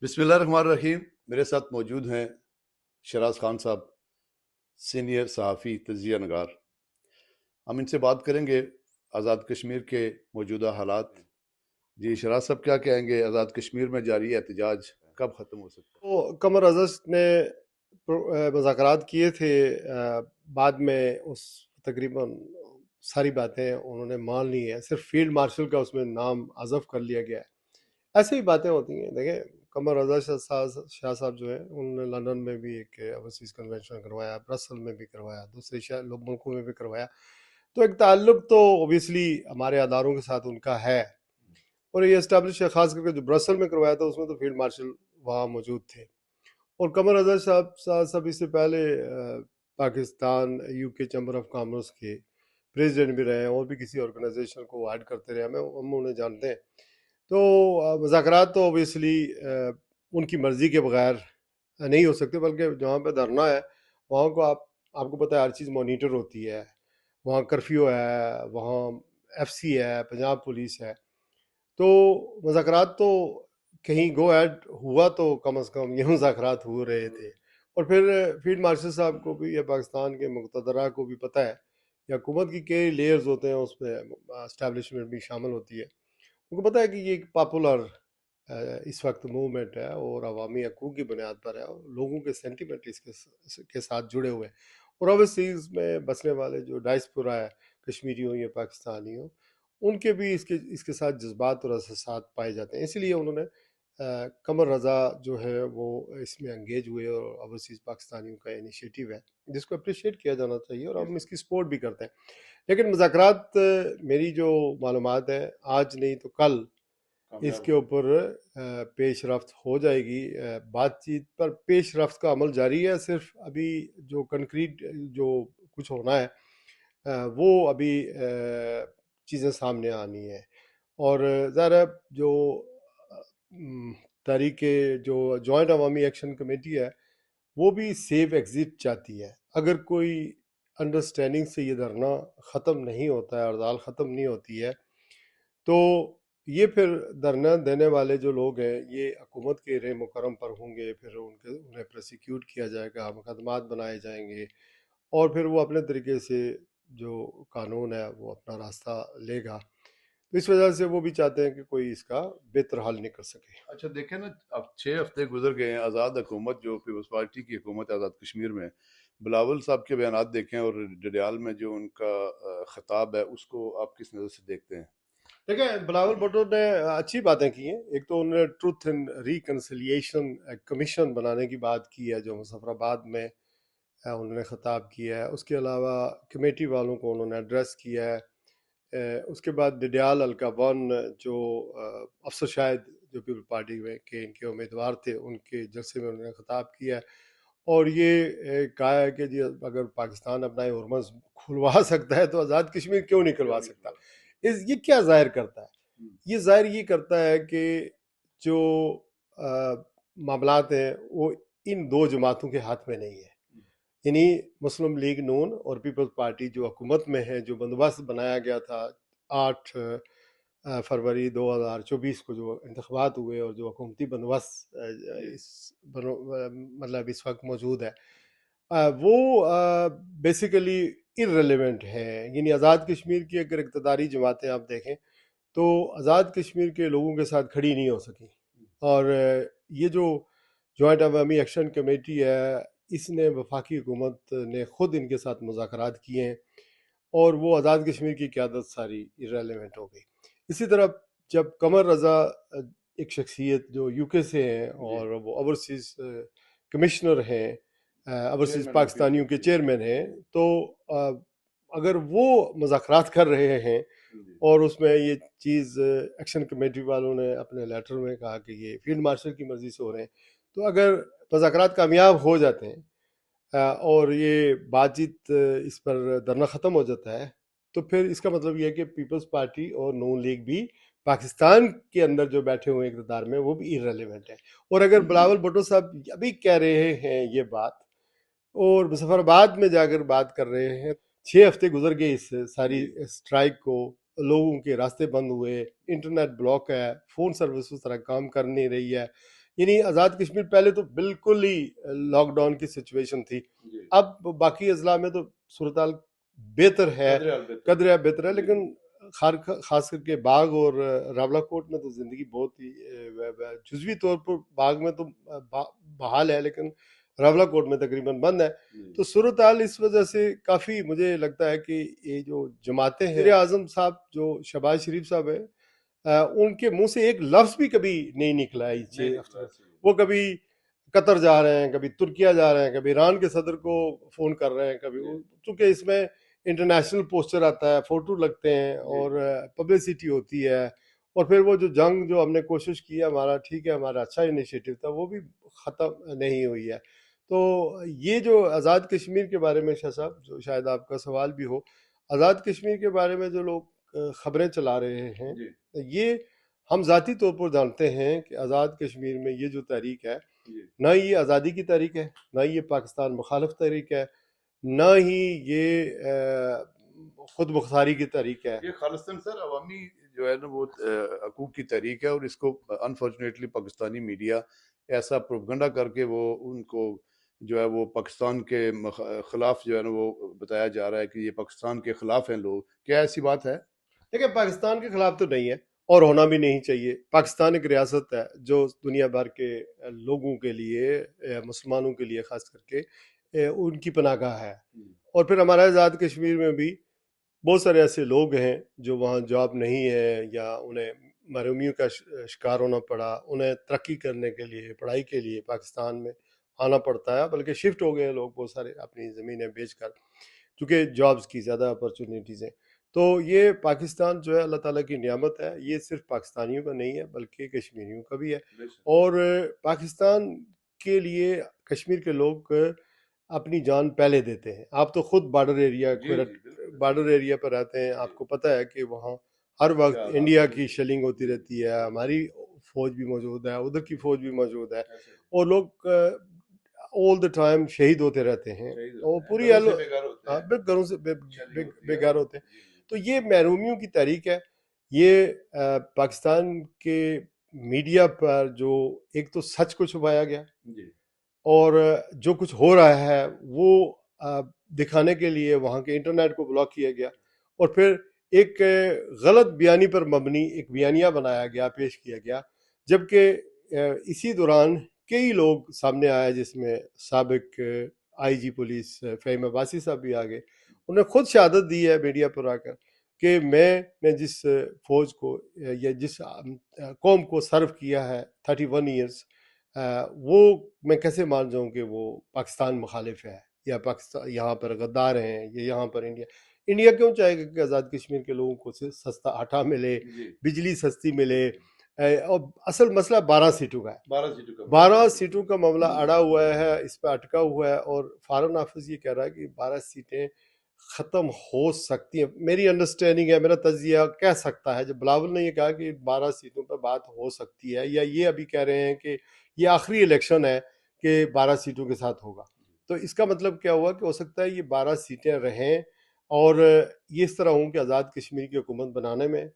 बिस्मिल्लाहिर्रहमानिर्रहीम। मेरे साथ मौजूद हैं शराज खान साहब, सीनियर सहाफ़ी तजिया नगार। हम इनसे बात करेंगे आज़ाद कश्मीर के मौजूदा हालात। जी शराज साहब, क्या कहेंगे? आज़ाद कश्मीर में जारी एहतजाज कब ख़त्म हो सकता है? तो कमर अज़द ने मुज़ाकरात किए थे। बाद में उस तकरीबन सारी बातें उन्होंने मान ली हैं, सिर्फ फील्ड मार्शल का उसमें नाम हज़फ कर लिया गया है। ऐसी ही बातें होती हैं। देखें, कमर अज़द शाह साहब जो है, उन्होंने लंदन में भी एक ओवरसीज़ कन्वेंशन करवाया, ब्रसल में भी करवाया, दूसरे शहर मुल्कों में भी करवाया। तो एक ताल्लुक तो ओबियसली हमारे अदारों के साथ उनका है, और ये इस्टेब्लिश है। ख़ास करके जो ब्रसल में करवाया था उसमें तो फील्ड मार्शल वहाँ मौजूद थे। और कमर अज़द साहब इससे पहले Pakistan UK chamber of commerce के प्रेसिडेंट भी रहे हैं, और भी किसी ऑर्गेनाइजेशन को ऐड करते रहे, हम उन्हें जानते हैं। तो मुज़ाकरात तो ओबियसली उनकी मर्ज़ी के बगैर नहीं हो सकते, बल्कि जहाँ पे धरना है वहाँ को आपको पता है हर चीज़ मॉनिटर होती है। वहाँ कर्फ्यू है, वहाँ एफसी है, पंजाब पुलिस है। तो मुज़ाकरात तो कहीं गो ऐड हुआ तो कम से कम ये मुज़ाकरात हो रहे थे। और फिर फील्ड मार्शल साहब को भी या पाकिस्तान के मुक़तदरा को भी पता है, या हुकूमत की कई लेयर्स होते हैं, उसमें एस्टैब्लिशमेंट भी शामिल होती है। उनको पता है कि ये एक पॉपुलर इस वक्त मूवमेंट है और अवामी हकूक़ की बुनियाद पर है, और लोगों के सेंटिमेंट इसके साथ जुड़े हुए हैं। और ओवरसीज़ में बसने वाले जो डायस्पोरा है, कश्मीरी हो या पाकिस्तानी हो, उनके भी इसके साथ जज्बात और एहसासात पाए जाते हैं। इसलिए उन्होंने कमर रज़ा जो है वो इसमें एंगेज हुए, और ओवरसीज़ पाकिस्तानियों का इनिशिएटिव है जिसको अप्रिशिएट किया जाना चाहिए, और हम इसकी सपोर्ट भी करते हैं। लेकिन मुज़ाकरात, मेरी जो मालूमात है, आज नहीं तो कल इसके ऊपर पेश रफ्त हो जाएगी। बातचीत पर पेश रफ्त का अमल जारी है। सिर्फ अभी जो कंक्रीट जो कुछ होना है, वो अभी चीज़ें सामने आनी है। और ज़रा जो तहरीक जो जॉइंट अवामी एक्शन कमेटी है, वो भी सेफ एग्ज़िट चाहती है। अगर कोई अंडरस्टैंडिंग से ये धरना ख़त्म नहीं होता है, हड़ताल ख़त्म नहीं होती है, तो ये फिर धरना देने वाले जो लोग हैं ये हुकूमत के रे मुकरम पर होंगे। फिर उन्हें प्रोसिक्यूट किया जाएगा, मुकदमात बनाए जाएंगे, और फिर वो अपने तरीके से जो कानून है वो अपना रास्ता लेगा। तो इस वजह से वो भी चाहते हैं कि कोई इसका बेहतर हल नहीं कर सके। अच्छा देखें ना, अब 6 हफ्ते गुजर गए हैं। आज़ाद हुकूमत जो पीपल्स पार्टी की हुकूमत है आज़ाद कश्मीर में, बिलावल साहब के बयान देखें और डडियाल में जो उनका खिताब है, उसको आप किस नज़र से देखते हैं? देखें, बिलावल भुट्टो ने अच्छी बातें की हैं। एक तो उन्होंने ट्रुथ एंड रिकन्सिलिएशन कमीशन बनाने की बात की है, जो मुजफ्फराबाद में उन्होंने ख़िताब किया है। उसके अलावा कमेटी वालों को उन्होंने एड्रेस किया है। उसके बाद डडियाल हल्का वन जो अफसर शायद जो पीपल पार्टी में के इनके उम्मीदवार थे, उनके जलसे में उन्होंने ख़िताब किया है। और ये कहा है कि जी अगर पाकिस्तान अपना हरमज़ खुलवा सकता है तो आज़ाद कश्मीर क्यों नहीं करवा सकता। ये क्या ज़ाहिर करता है? ये ज़ाहिर ये करता है कि जो मामलात हैं वो इन दो जमातों के हाथ में नहीं है। यानी मुस्लिम लीग नून और पीपल्स पार्टी जो हुकूमत में है, जो बंदोबस्त बनाया गया था 8 फरवरी 2024 को जो इंतखाबात हुए, और जो हुकूमती बंदोबस्त मतलब इस वक्त मौजूद है, वो बेसिकली इररिलेवेंट है। यानी आज़ाद कश्मीर की अगर इक़्तिदारी जमातें आप देखें तो आज़ाद कश्मीर के लोगों के साथ खड़ी नहीं हो सकी। और ये जो जॉइंट अवामी एक्शन कमेटी है, इसने वफाकी हुकूमत ने ख़ुद इनके साथ मुज़ाकरात किए हैं, और वो आज़ाद कश्मीर की क़यादत सारी इररिलेवेंट हो गई। इसी तरह जब कमर रज़ा एक शख्सियत जो यूके से हैं और वो ओवरसीज़ कमिश्नर हैं, ओवरसीज़ पाकिस्तानियों के चेयरमैन हैं, तो अगर वो मुज़ाकरात कर रहे हैं और उसमें ये चीज़ एक्शन कमेटी वालों ने अपने लेटर में कहा कि ये फील्ड मार्शल की मर्ज़ी से हो रहे हैं, तो अगर मुज़ाकरात कामयाब हो जाते हैं और ये बातचीत इस पर धरना ख़त्म हो जाता है, तो फिर इसका मतलब ये है कि पीपल्स पार्टी और नून लीग भी पाकिस्तान के अंदर जो बैठे हुए इक़्तिदार में वो भी इररिलेवेंट है। और अगर बिलावल भुट्टो साहब अभी कह रहे हैं ये बात, और मुजफ्फराबाद में जाकर बात कर रहे हैं, 6 हफ्ते गुजर गए इस सारी स्ट्राइक को, लोगों के रास्ते बंद हुए, इंटरनेट ब्लॉक है, फ़ोन सर्विस उस तरह काम कर नहीं रही है, یعنی آزاد کشمیر پہلے تو بالکل ہی لاک ڈاؤن کی سچویشن تھی. اب باقی اضلاع میں تو صورتحال بہتر ہے, قدرے بہتر ہے, لیکن خاص کر کے باغ اور راولہ کوٹ میں تو زندگی بہت ہی جزوی طور پر باغ میں تو بحال ہے, لیکن راولہ کوٹ میں تقریباً بند ہے. تو صورتحال اس وجہ سے کافی مجھے لگتا ہے کہ یہ جو جماعتیں ہیں, وزیر اعظم صاحب جو شہباز شریف صاحب ہیں, ان کے منہ سے ایک لفظ بھی کبھی نہیں نکلا ہے 6 ہفتے. وہ کبھی قطر جا رہے ہیں, کبھی ترکیہ جا رہے ہیں, کبھی ایران کے صدر کو فون کر رہے ہیں, کبھی چونکہ اس میں انٹرنیشنل پوسٹر آتا ہے, فوٹو لگتے ہیں اور پبلسٹی ہوتی ہے, اور پھر وہ جو جنگ جو ہم نے کوشش کی ہے ہمارا, ٹھیک ہے ہمارا اچھا انیشیٹو تھا, وہ بھی ختم نہیں ہوئی ہے. تو یہ جو آزاد کشمیر کے بارے میں شاہ صاحب, جو شاید آپ کا سوال بھی ہو, آزاد کشمیر کے بارے میں جو لوگ خبریں چلا رہے ہیں, یہ ہم ذاتی طور پر جانتے ہیں کہ آزاد کشمیر میں یہ جو تحریک ہے, نہ یہ آزادی کی تحریک ہے, نہ یہ پاکستان مخالف تحریک ہے, نہ ہی یہ خود مختاری کی تحریک ہے. یہ خالصتاً سر عوامی جو ہے نا وہ حقوق کی تحریک ہے, اور اس کو انفارچونیٹلی پاکستانی میڈیا ایسا پروپگنڈا کر کے وہ ان کو جو ہے وہ پاکستان کے خلاف جو ہے نا وہ بتایا جا رہا ہے کہ یہ پاکستان کے خلاف ہیں لوگ. کیا ایسی بات ہے؟ دیکھیں, پاکستان کے خلاف تو نہیں ہے اور ہونا بھی نہیں چاہیے. پاکستان ایک ریاست ہے جو دنیا بھر کے لوگوں کے لیے, مسلمانوں کے لیے خاص کر کے ان کی پناہ گاہ ہے. اور پھر ہمارا آزاد کشمیر میں بھی بہت سارے ایسے لوگ ہیں جو وہاں جاب نہیں ہے, یا انہیں محرومیوں کا شکار ہونا پڑا, انہیں ترقی کرنے کے لیے, پڑھائی کے لیے پاکستان میں آنا پڑتا ہے, بلکہ شفٹ ہو گئے لوگ بہت سارے اپنی زمینیں بیچ کر, چونکہ جابز کی زیادہ اپرچونیٹیز ہیں. تو یہ پاکستان جو ہے اللہ تعالیٰ کی نعمت ہے, یہ صرف پاکستانیوں کا نہیں ہے بلکہ کشمیریوں کا بھی ہے. اور پاکستان کے لیے کشمیر کے لوگ اپنی جان پہلے دیتے ہیں. آپ تو خود بارڈر ایریا پر رہتے ہیں, آپ کو پتہ ہے کہ وہاں ہر وقت انڈیا کی شیلنگ ہوتی رہتی ہے, ہماری فوج بھی موجود ہے, ادھر کی فوج بھی موجود ہے, اور لوگ all the time شہید ہوتے رہتے ہیں, اور پوری گھروں سے بے گھر ہوتے ہیں. تو یہ محرومیوں کی تحریک ہے. یہ پاکستان کے میڈیا پر جو ایک تو سچ کو چھپایا گیا, اور جو کچھ ہو رہا ہے وہ دکھانے کے لیے وہاں کے انٹرنیٹ کو بلاک کیا گیا, اور پھر ایک غلط بیانی پر مبنی ایک بیانیہ بنایا گیا, پیش کیا گیا, جبکہ اسی دوران کئی لوگ سامنے آئے, جس میں سابق آئی جی پولیس فہیم عباسی صاحب بھی آگے, انہیں خود شہادت دی ہے میڈیا پر آ کر کہ میں نے جس فوج کو یا جس قوم کو سرو کیا ہے 31 ایئرس, وہ میں کیسے مان جاؤں کہ وہ پاکستان مخالف ہے, یا پاکستان یہاں پر غدار ہیں, یا یہاں پر انڈیا کیوں چاہے گا کہ آزاد کشمیر کے لوگوں کو سستا آٹا ملے, بجلی سستی ملے. اور اصل مسئلہ 12 سیٹوں کا ہے, 12 سیٹوں کا معاملہ اڑا ہوا ہے, اس پہ اٹکا ہوا ہے, اور فارن آفس یہ کہہ رہا ہے کہ 12 سیٹیں ختم ہو سکتی ہیں. میری انڈرسٹینڈنگ ہے, میرا تجزیہ کہہ سکتا ہے, جب بلاول نے یہ کہا کہ 12 سیٹوں پر بات ہو سکتی ہے, یا یہ ابھی کہہ رہے ہیں کہ یہ آخری الیکشن ہے کہ 12 سیٹوں کے ساتھ ہوگا, تو اس کا مطلب کیا ہوا کہ ہو سکتا ہے یہ 12 سیٹیں رہیں, اور یہ اس طرح ہوں کہ آزاد کشمیر کی حکومت بنانے میں,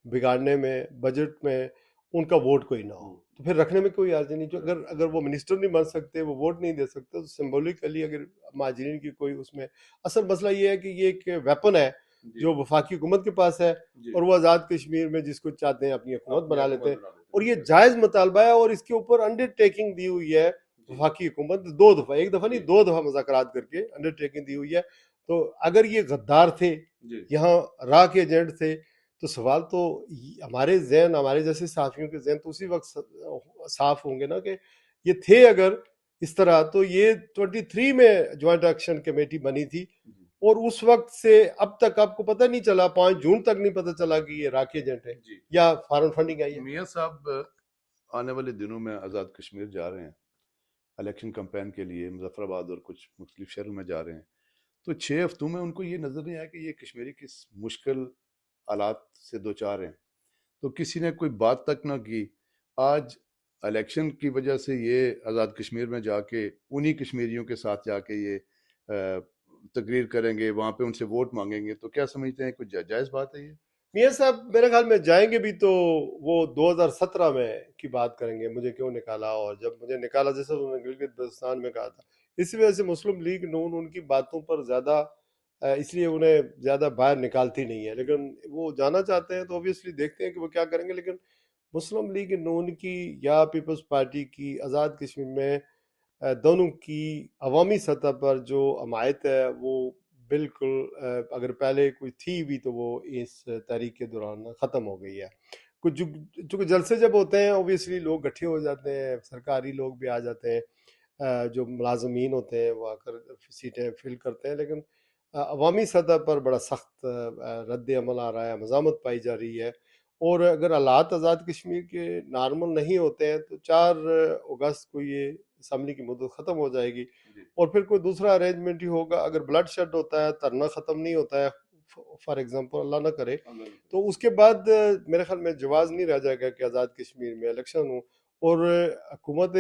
بگاڑنے میں, بجٹ میں ان کا ووٹ کوئی نہ ہو, تو پھر رکھنے میں کوئی عرض نہیں. جو اگر وہ منسٹر نہیں بن سکتے, وہ ووٹ نہیں دے سکتے, تو سمبولکلی اگر مہاجرین کی کوئی اس میں, اصل مسئلہ یہ ہے کہ یہ ایک ویپن ہے جو وفاقی حکومت کے پاس ہے, اور وہ آزاد کشمیر میں جس کو چاہتے ہیں اپنی حکومت بنا لیتے ہیں, اور یہ جائز مطالبہ ہے, اور اس کے اوپر انڈر ٹیکنگ دی ہوئی ہے وفاقی حکومت 2 دفعہ, ایک دفعہ نہیں 2 دفعہ مذاکرات کر کے انڈر ٹیکنگ دی ہوئی ہے. تو اگر یہ غدار تھے, یہاں راہ کے ایجنٹ تھے, تو سوال تو ہمارے ذہن, ہمارے جیسے صحافیوں کے ذہن تو اسی وقت صاف ہوں گے نا کہ یہ تھے اگر اس طرح, تو یہ 23 میں جوائنٹ ایکشن کمیٹی بنی تھی, اور اس وقت سے اب تک آپ کو پتہ نہیں چلا, 5 جون تک نہیں پتہ چلا کہ یہ راکی ایجنٹ ہے یا فارن فنڈنگ آئی ہے. میاں صاحب آنے والے دنوں میں آزاد کشمیر جا رہے ہیں الیکشن کمپین کے لیے, مظفر آباد اور کچھ مختلف شہروں میں جا رہے ہیں, تو 6 ہفتوں میں ان کو یہ نظر نہیں آیا کہ یہ کشمیری کس مشکل حالات سے دوچار ہیں, تو کسی نے کوئی بات تک نہ کی. آج الیکشن کی وجہ سے یہ آزاد کشمیر میں جا کے انہی کشمیریوں کے ساتھ جا کے یہ تقریر کریں گے, وہاں پہ ان سے ووٹ مانگیں گے, تو کیا سمجھتے ہیں کوئی جائز بات ہے یہ؟ मियाँ साहब मेरे ख्याल में जाएंगे भी तो वो 2017 में की बात करेंगे, मुझे क्यों निकाला, और जब मुझे निकाला जैसे उन्होंने गिलगित बल्तिस्तान में कहा था, इसी वजह से मुस्लिम लीग नून उनकी बातों पर ज़्यादा इसलिए उन्हें ज़्यादा बाहर निकालती नहीं है, लेकिन वो जाना चाहते हैं तो ऑब्वियसली देखते हैं कि वो क्या करेंगे। लेकिन मुस्लिम लीग नून की या पीपल्स पार्टी की आज़ाद कश्मीर में दोनों की अवामी सतह पर जो हमायत है वो बिल्कुल अगर पहले कोई थी भी तो वो इस तहरीक के दौरान ख़त्म हो गई है। कुछ चूँकि जलसे जब होते हैं ऑब्वियसली लोग इकट्ठे हो जाते हैं, सरकारी लोग भी आ जाते हैं, जो मुलाजमीन होते हैं वो आकर सीटें फिल करते हैं, लेकिन अवामी सतह पर बड़ा सख्त रद्द अमल आ रहा है, मज़ामत पाई जा रही है। और अगर हालात आज़ाद कश्मीर के नॉर्मल नहीं होते हैं तो 4 अगस्त को ये असम्बली की मुद्दत ख़त्म हो जाएगी और फिर कोई दूसरा अरेंजमेंट ही होगा। अगर ब्लड शेड होता है, धरना ख़त्म नहीं होता है फॉर एग्जांपल, अल्लाह ना करे, तो उसके बाद मेरे ख्याल में जवाज़ नहीं रह जाएगा कि आज़ाद कश्मीर में इलेक्शन हो। और हुकूमत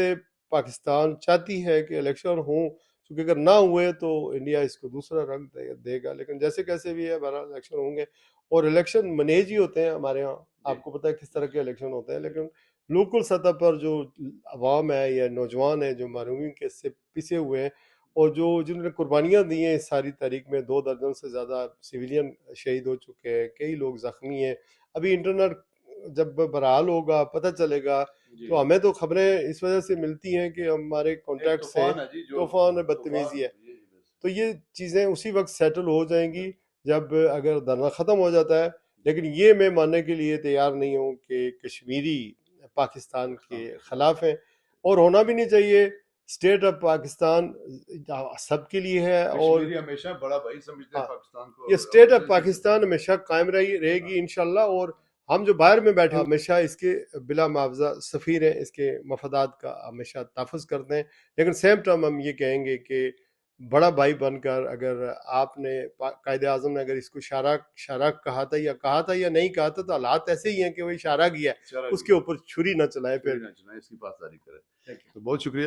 पाकिस्तान चाहती है कि इलेक्शन हों, क्योंकि अगर ना हुए तो इंडिया इसको दूसरा रंग देगा। लेकिन जैसे कैसे भी है बहरहाल इलेक्शन होंगे, और इलेक्शन मैनेज ही होते हैं हमारे यहाँ, आपको पता है किस तरह के इलेक्शन होते हैं। लेकिन लोकल सतह पर जो अवाम है या नौजवान है जो महरूमी के से पिसे हुए हैं और जो जिन्होंने कुर्बानियाँ दी हैं इस सारी तारीख में, 2 दर्जन से ज़्यादा सिविलियन शहीद हो चुके हैं, कई लोग ज़ख्मी हैं। अभी इंटरनेट जब बहाल होगा पता चलेगा, तो हमें तो खबरें इस वजह से मिलती हैं कि हमारे कॉन्टैक्ट से तूफान बदतमीजी है, तो ये चीज़ें उसी वक्त सेटल हो जाएंगी जब अगर धरना ख़त्म हो जाता है। लेकिन ये मैं मानने के लिए तैयार नहीं हूँ कि कश्मीरी पाकिस्तान के ख़िलाफ़ हैं, और होना भी नहीं चाहिए। स्टेट ऑफ पाकिस्तान सबके लिए है, और हमेशा बड़ा भाई समझते हैं पाकिस्तान को, ये स्टेट ऑफ पाकिस्तान हमेशा कायम रहेगी इंशाल्लाह। और हम जो बाहर में बैठे हमेशा इसके बिला मुआवजा सफ़ीर हैं, इसके मफादात का हमेशा तहफ़्फ़ुज़ करते हैं। लेकिन सेम टाइम हम ये कहेंगे कि बड़ा भाई बनकर अगर आपने कायदे आज़म ने अगर इसको इशारा कहा था या नहीं कहा था, तो हालात ऐसे ही हैं कि वो इशारा किया है, उसके ऊपर छुरी न चलाए, फिर इसकी पासदारी करें। तो बहुत शुक्रिया।